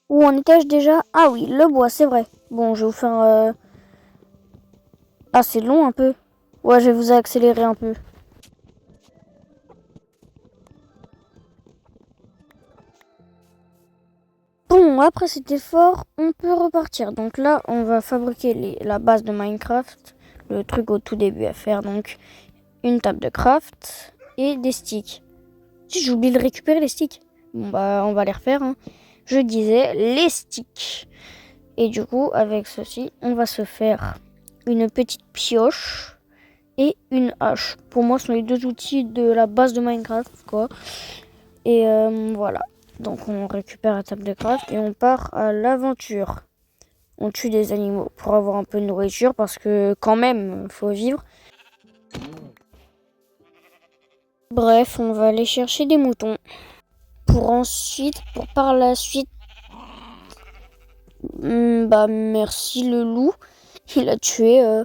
Où en étais-je déjà? Ah oui, le bois, c'est vrai. Bon, je vais vous faire... Ah, c'est long un peu. Ouais, je vais vous accélérer un peu. Bon, après cet effort, on peut repartir. Donc là, on va fabriquer la base de Minecraft. Le truc au tout début à faire. Donc, une table de craft et des sticks. Si j'ai oublié de récupérer les sticks. Bon, bah, on va les refaire. Hein. Je disais les sticks. Et du coup, avec ceci, on va se faire une petite pioche et une hache. Pour moi, ce sont les deux outils de la base de Minecraft, quoi. Et voilà. Donc, on récupère la table de craft et on part à l'aventure. On tue des animaux pour avoir un peu de nourriture parce que, quand même, faut vivre. Bref, on va aller chercher des moutons. Pour par la suite, bah, merci le loup. Il a tué.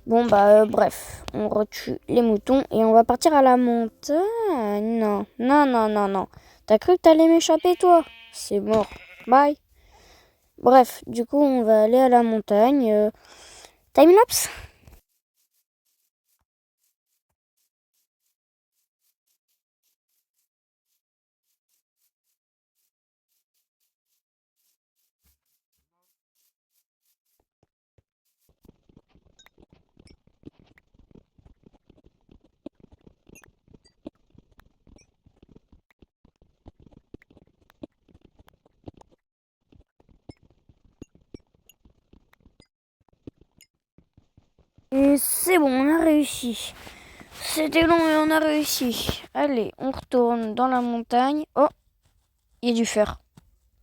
Bon, bah, bref, on retue les moutons et on va partir à la montagne. Non, non, non, non, non. T'as cru que t'allais m'échapper, toi? C'est mort. Bye. Bref, du coup, on va aller à la montagne. Timelapse? Et c'est bon, on a réussi. C'était long, mais on a réussi. Allez, on retourne dans la montagne. Oh, il y a du fer.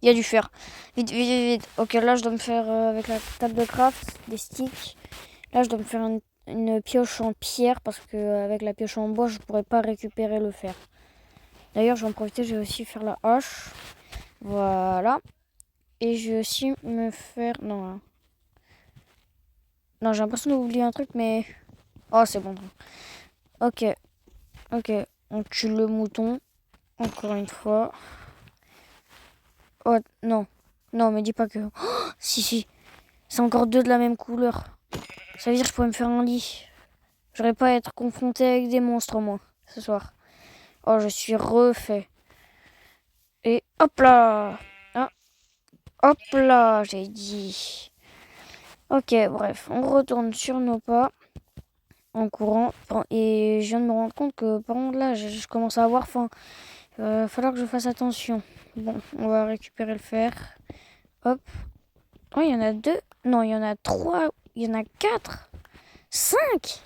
Il y a du fer. Vite, vite, vite, vite. Ok, là, je dois me faire, avec la table de craft, des sticks. Là, je dois me faire une pioche en pierre parce que avec la pioche en bois, je pourrais pas récupérer le fer. D'ailleurs, je vais en profiter, je vais aussi faire la hache. Voilà. Et je vais aussi me faire... Non, hein. Non, j'ai l'impression d'oublier un truc, mais... Oh, c'est bon. Ok, ok. On tue le mouton, encore une fois. Oh, non. Non, me dis pas que... Oh, si, si. C'est encore deux de la même couleur. Ça veut dire que je pourrais me faire un lit. J'aurais pas à être confronté avec des monstres, moi, ce soir. Oh, je suis refait. Et hop là. Ah, hop là, j'ai dit. Ok, bref, on retourne sur nos pas en courant. Et je viens de me rendre compte que par contre là, je commence à avoir faim. Il va falloir que je fasse attention. Bon, on va récupérer le fer. Hop. Oh, il y en a deux. Non, il y en a trois. Il y en a quatre. Cinq.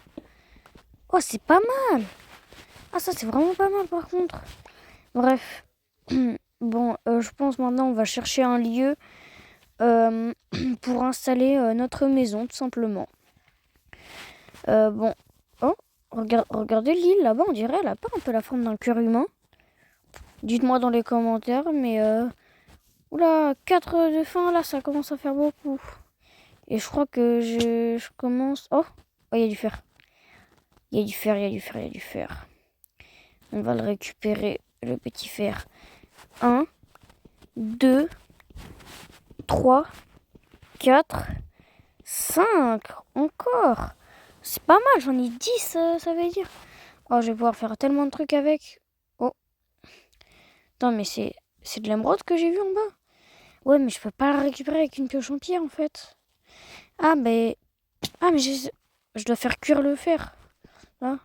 Oh, c'est pas mal. Ah, ça, c'est vraiment pas mal par contre. Bref. Bon, je pense maintenant on va chercher un lieu euh, pour installer notre maison, tout simplement. Bon. Oh, regardez l'île là-bas, on dirait elle a pas un peu la forme d'un cœur humain. Dites-moi dans les commentaires, mais... Oula, 4 de faim là, ça commence à faire beaucoup. Et je crois que je commence... Oh, oh, il y a du fer. Il y a du fer, il y a du fer, il y a du fer. On va le récupérer, le petit fer. Un, 2, 3, 4, 5. Encore. C'est pas mal, j'en ai 10, ça veut dire. Oh, je vais pouvoir faire tellement de trucs avec. Oh, non, mais c'est de l'émeraude que j'ai vu en bas. Ouais, mais je peux pas la récupérer avec une pioche en pierre, en fait. Ah, mais... Ah, mais je dois faire cuire le fer. Là.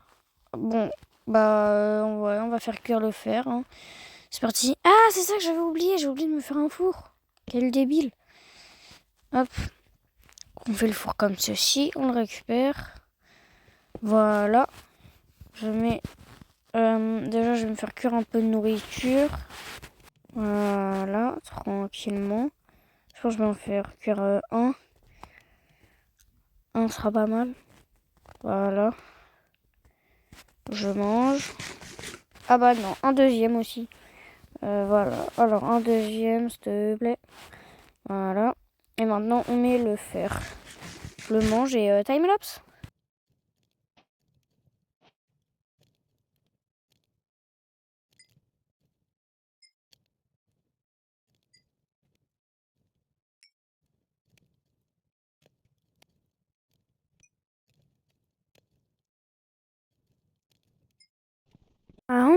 Bon, bah, ouais, on va faire cuire le fer. Hein. C'est parti. Ah, c'est ça que j'avais oublié. J'ai oublié de me faire un four. Quel débile. Hop, on fait le four comme ceci. On le récupère. Voilà. Je mets... déjà, je vais me faire cuire un peu de nourriture. Voilà, tranquillement. Je pense que je vais en faire cuire un. Un sera pas mal. Voilà. Je mange. Ah bah non, un deuxième aussi. Voilà. Alors, un deuxième, s'il te plaît. Voilà. Et maintenant, on met le fer. Je le mange et time-lapse.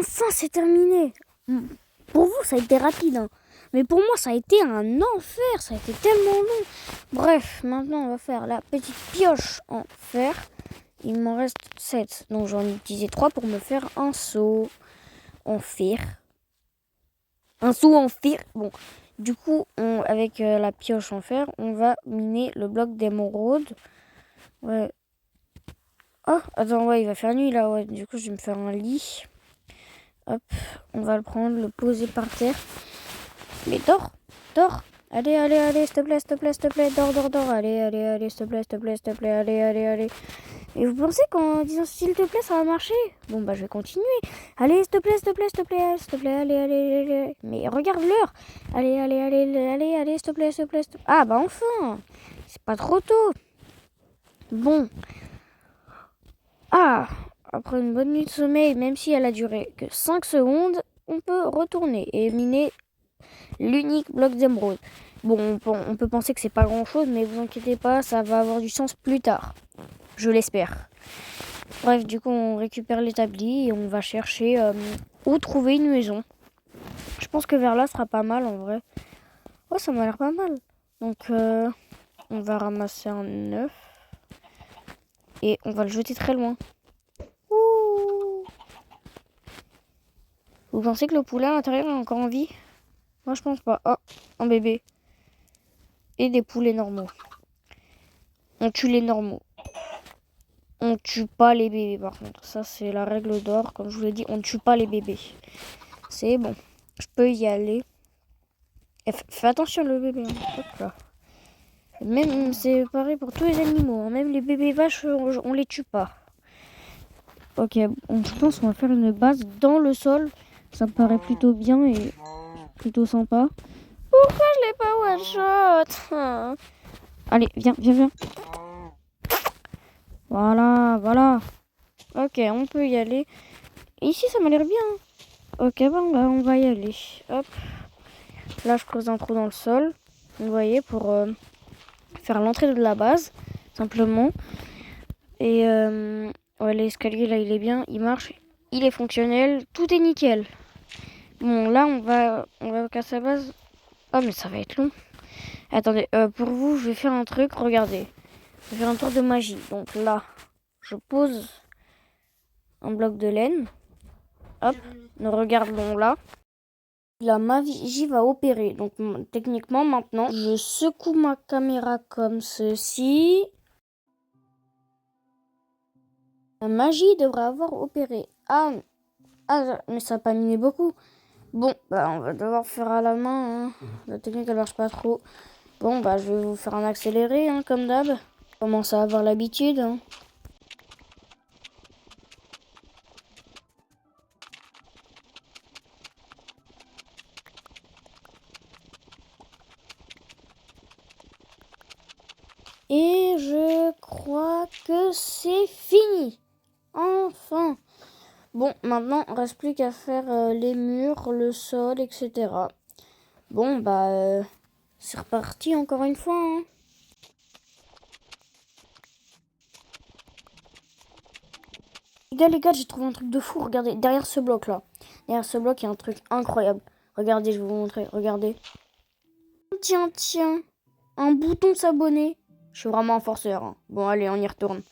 enfin, c'est terminé. Pour vous, ça a été rapide, hein. Mais pour moi, ça a été un enfer. Ça a été tellement long. Bref, maintenant, on va faire la petite pioche en fer. Il m'en reste 7. Donc, j'en ai utilisé 3 pour me faire un seau en fer. Un seau en fer. Bon, du coup, avec la pioche en fer, on va miner le bloc d'émeraude. Ouais. Oh, attends, ouais, il va faire nuit là. Ouais, du coup, je vais me faire un lit. Hop, on va le prendre, le poser par terre. Mais dors, dors. Allez, allez, allez, s'il te plaît, s'il te plaît, s'il te plaît, dors, dors, dors. Allez, allez, allez, s'il te plaît, s'il te plaît, s'il te plaît, allez, allez, allez. Et vous pensez qu'en disant s'il te plaît, ça va marcher? Bon, bah, je vais continuer. Allez, s'il te plaît, s'il te plaît, s'il te plaît, s'il te plaît, allez, allez, allez. Mais regarde l'heure. Allez, allez, allez, allez, allez, s'il te plaît, s'il te plaît, s'il te plaît. Ah, bah, enfin. C'est pas trop tôt. Bon. Ah, après une bonne nuit de sommeil, même si elle a duré que 5 secondes, on peut retourner et miner l'unique bloc d'émeraude. Bon, on peut penser que c'est pas grand chose, mais vous inquiétez pas, ça va avoir du sens plus tard. Je l'espère. Bref, du coup, on récupère l'établi et on va chercher où trouver une maison. Je pense que vers là sera pas mal en vrai. Oh, ça m'a l'air pas mal. Donc, on va ramasser un œuf et on va le jeter très loin. Ouh. Vous pensez que le poulet à l'intérieur est encore en vie? Moi, je pense pas. Oh, un bébé. Et des poulets normaux. On tue les normaux. On tue pas les bébés, par contre. Ça, c'est la règle d'or. Comme je vous l'ai dit, on ne tue pas les bébés. C'est bon. Je peux y aller. Et fais attention, le bébé. Hein. Hop là. Même, c'est pareil pour tous les animaux. Hein. Même les bébés vaches, on les tue pas. Ok, je pense qu'on va faire une base dans le sol. Ça me paraît plutôt bien et plutôt sympa. Pourquoi je l'ai pas one-shot? Allez, viens, viens, viens. Voilà, voilà. Ok, on peut y aller. Ici, ça m'a l'air bien. Ok, bon, bah, on va y aller. Hop. Là, je creuse un trou dans le sol. Vous voyez, pour faire l'entrée de la base, simplement. Et ouais, l'escalier, là, il est bien. Il marche. Il est fonctionnel. Tout est nickel. Bon, là, on va casser la base. Oh, mais ça va être long. Attendez, pour vous, je vais faire un truc. Regardez. Je vais faire un tour de magie. Donc là, je pose un bloc de laine. Hop, nous regardons là. La magie va opérer. Donc techniquement maintenant, je secoue ma caméra comme ceci. La magie devrait avoir opéré. Ah, mais ça n'a pas miné beaucoup. Bon, bah on va devoir faire à la main. Hein. La technique elle marche pas trop. Bon, bah je vais vous faire un accéléré, hein, comme d'hab. Commence à avoir l'habitude. Hein. Et je crois que c'est fini. Enfin. Bon, maintenant, il ne reste plus qu'à faire les murs, le sol, etc. Bon, bah, c'est reparti encore une fois. Hein. Les gars, j'ai trouvé un truc de fou. Regardez, derrière ce bloc-là. Derrière ce bloc, il y a un truc incroyable. Regardez, je vais vous montrer. Regardez. Tiens, tiens. Un bouton s'abonner. Je suis vraiment un forceur. Hein. Bon, allez, on y retourne.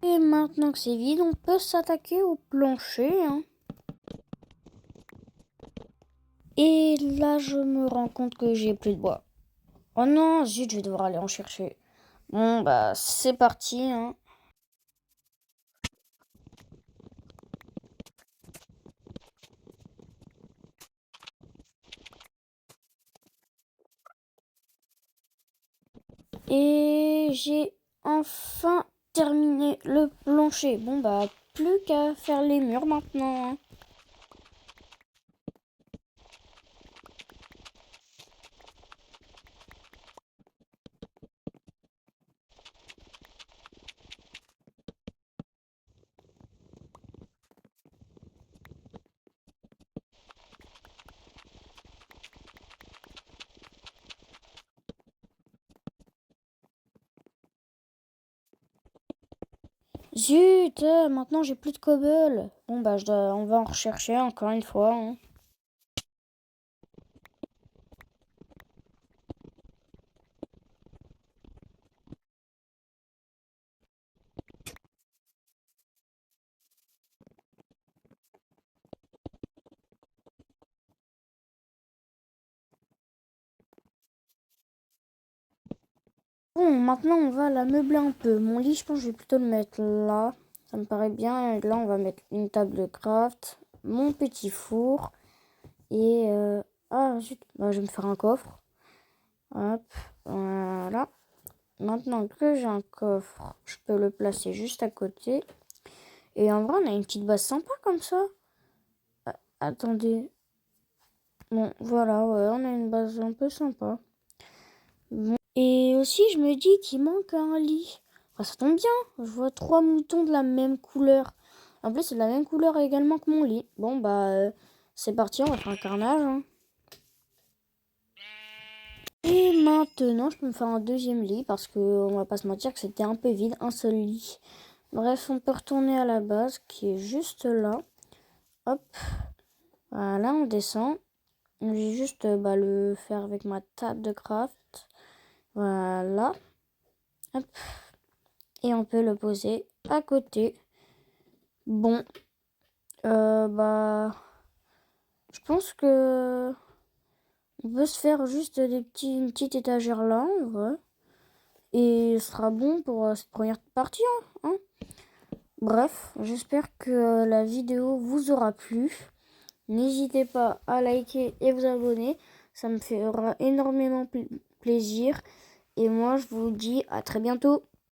Et maintenant que c'est vide, on peut s'attaquer au plancher. Hein. Et là, je me rends compte que j'ai plus de bois. Oh non, zut, je vais devoir aller en chercher. Bon, bah, c'est parti. Hein. Et j'ai enfin terminé le plancher. Bon, bah, plus qu'à faire les murs maintenant. Hein. Zut, maintenant j'ai plus de cobble. Bon bah on va en rechercher encore une fois, hein. Bon, maintenant on va la meubler un peu. Mon lit, je pense que je vais plutôt le mettre là. Ça me paraît bien. Et là, on va mettre une table de craft, mon petit four et ah zut, bah, je vais me faire un coffre. Hop, voilà. Maintenant que j'ai un coffre, je peux le placer juste à côté. Et en vrai, on a une petite base sympa comme ça. Attendez. Bon, voilà, ouais, on a une base un peu sympa. Bon. Et aussi, je me dis qu'il manque un lit. Bah, ça tombe bien, je vois 3 moutons de la même couleur. En plus, c'est de la même couleur également que mon lit. Bon, bah, c'est parti, on va faire un carnage, hein. Et maintenant, je peux me faire un deuxième lit parce que on va pas se mentir que c'était un peu vide, un seul lit. Bref, on peut retourner à la base qui est juste là. Hop, voilà, on descend. Je vais juste bah, le faire avec ma table de craft. Voilà. Hop. Et on peut le poser à côté. Bon, bah, je pense que on peut se faire juste une petite étagère là, en vrai. Et ce sera bon pour cette première partie, hein. Bref, j'espère que la vidéo vous aura plu. N'hésitez pas à liker et vous abonner. Ça me fera énormément plaisir. Et moi, je vous dis à très bientôt.